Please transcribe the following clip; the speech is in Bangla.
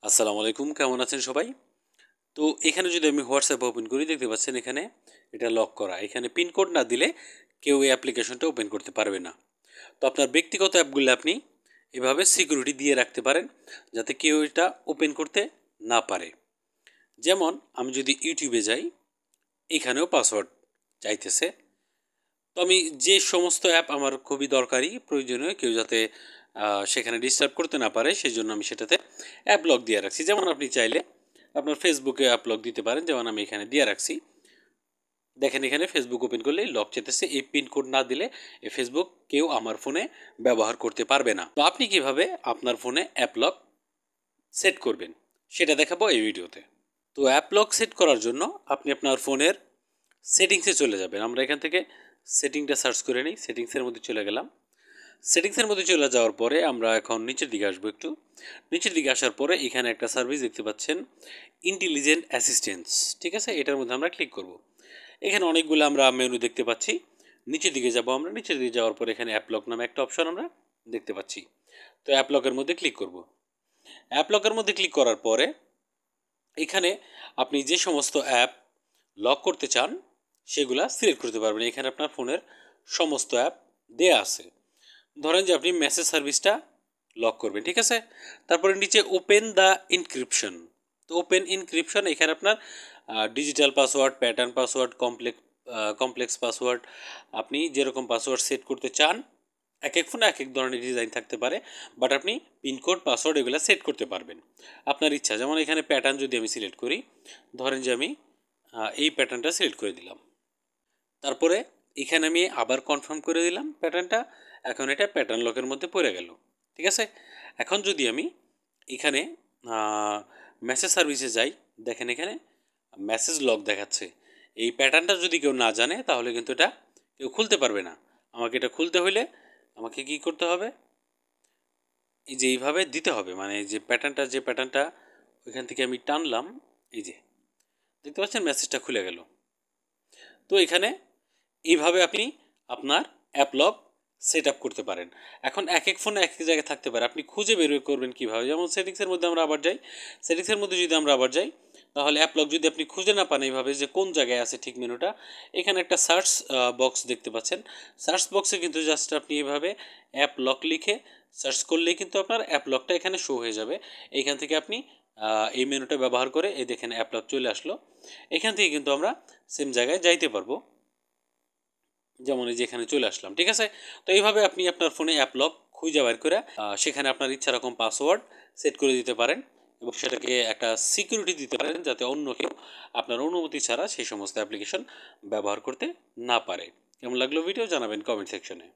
আসসালামু আলাইকুম, কেমন আছেন সবাই? তো এখানে যদি আমি হোয়াটসঅ্যাপ ওপেন করি দেখতে পাচ্ছেন এখানে এটা লক করা। এখানে পিন কোড না দিলে কেউ এই অ্যাপ্লিকেশনটা ওপেন করতে পারবে না। তো আপনার ব্যক্তিগত অ্যাপগুলো আপনি এভাবে সিকিউরিটি দিয়ে রাখতে পারেন যাতে কেউ এটা ওপেন করতে না পারে। যেমন আমি যদি ইউটিউবে যাই, এখানেও পাসওয়ার্ড চাইতেছে। তো আমি যে সমস্ত অ্যাপ আমার খুবই দরকারি প্রয়োজনীয় কেউ যাতে সেখানে ডিস্টার্ব করতে না পারে সেই জন্য আমি সেটাতে অ্যাপ লক দিয়ে রাখছি। যেমন আপনি চাইলে আপনার ফেসবুকে অ্যাপ লক দিতে পারেন, যেমন আমি এখানে দিয়ে রাখছি। দেখেন এখানে ফেসবুক ওপেন করলে লক চেতেছে, এই পিন কোড না দিলে এই ফেসবুক কেউ আমার ফোনে ব্যবহার করতে পারবে না। তো আপনি কিভাবে আপনার ফোনে অ্যাপ লক সেট করবেন সেটা দেখাবো এই ভিডিওতে। তো অ্যাপ লক সেট করার জন্য আপনি আপনার ফোনের সেটিংসে চলে যাবেন। আমরা এখান থেকে সেটিংটা সার্চ করে নিই। সেটিংসের মধ্যে চলে গেলাম। সেটিংসের মধ্যে চলে যাওয়ার পরে আমরা এখন নিচের দিকে আসবো। একটু নিচের দিকে আসার পরে এখানে একটা সার্ভিস দেখতে পাচ্ছেন, ইন্টেলিজেন্ট অ্যাসিস্ট্যান্স। ঠিক আছে, এটার মধ্যে আমরা ক্লিক করব। এখানে অনেকগুলো আমরা মেনু দেখতে পাচ্ছি। নিচের দিকে যাব আমরা। নিচের দিকে যাওয়ার পরে এখানে অ্যাপ লক নামে একটা অপশন আমরা দেখতে পাচ্ছি। তো অ্যাপ লকের মধ্যে ক্লিক করব। অ্যাপ লকের মধ্যে ক্লিক করার পরে এখানে আপনি যে সমস্ত অ্যাপ লক করতে চান সেগুলা সিলেক্ট করতে পারবেন। এখানে আপনার ফোনের সমস্ত অ্যাপ দেয়া আছে। ধরেন যে আপনি মেসেজ সার্ভিসটা লক করবেন, ঠিক আছে। তারপরে নিচে ওপেন দ্য ইনক্রিপশন। তো ওপেন ইনক্রিপশন এখানে আপনার digital password, pattern password, complex password, আপনি যেরকম পাসওয়ার্ড সেট করতে চান, এক এক ফোনে এক এক ধরনের ডিজাইন থাকতে পারে, বাট আপনি পিনকোড পাসওয়ার্ড এগুলো সেট করতে পারবেন আপনার ইচ্ছা। যেমন এখানে প্যাটার্ন যদি আমি সিলেক্ট করি, ধরেন যে আমি এই প্যাটার্নটা সিলেক্ট করে দিলাম। তারপরে এখানে আমি আবার কনফার্ম করে দিলাম প্যাটার্নটা। এখন এটা প্যাটার্ন লকের মধ্যে পড়ে গেল, ঠিক আছে। এখন যদি আমি এখানে মেসেজ সার্ভিসে যাই, দেখেন এখানে মেসেজ লক দেখাচ্ছে। এই প্যাটার্নটা যদি কেউ না জানে তাহলে কিন্তু এটা কেউ খুলতে পারবে না। আমাকে এটা খুলতে হলে আমাকে কি করতে হবে, এই যে এইভাবে দিতে হবে, মানে যে প্যাটার্নটা ওইখান থেকে আমি টানলাম, এই যে দেখতে পাচ্ছেন মেসেজটা খুলে গেল। তো এখানে এইভাবে আপনি আপনার অ্যাপ লক সেট আপ করতে পারেন। এখন এক এক ফোনে এক এক জায়গায় থাকতে পারে, আপনি খুঁজে বের করবেন কীভাবে। যেমন সেটিংসের মধ্যে আমরা আবার যাই। সেটিংসের মধ্যে যদি আমরা আবার যাই তাহলে অ্যাপ লক যদি আপনি খুঁজে না পান এইভাবে যে কোন জায়গায় আছে ঠিক মেনুটা, এখানে একটা সার্চ বক্স দেখতে পাচ্ছেন। সার্চ বক্সে কিন্তু জাস্ট আপনি এভাবে অ্যাপ লক লিখে সার্চ করলেই কিন্তু আপনার অ্যাপ লকটা এখানে শো হয়ে যাবে। এইখান থেকে আপনি এই মেনুটা ব্যবহার করে এই দেখেন অ্যাপ লক চলে আসলো। এখান থেকে কিন্তু আমরা সেম জায়গায় যাইতে পারবো, যেমন এই যে এখানে চলে আসলাম, ঠিক আছে। তো এইভাবে আপনি আপনার ফোনে অ্যাপ লক খুঁজে বের করে সেখানে আপনার ইচ্ছা রকম পাসওয়ার্ড সেট করে দিতে পারেন এবং সেটাকে একটা সিকিউরিটি দিতে পারেন যাতে অন্য কেউ আপনার অনুমতি ছাড়া সেই সমস্ত অ্যাপ্লিকেশন ব্যবহার করতে না পারে। কেমন লাগলো ভিডিও জানাবেন কমেন্ট সেকশনে।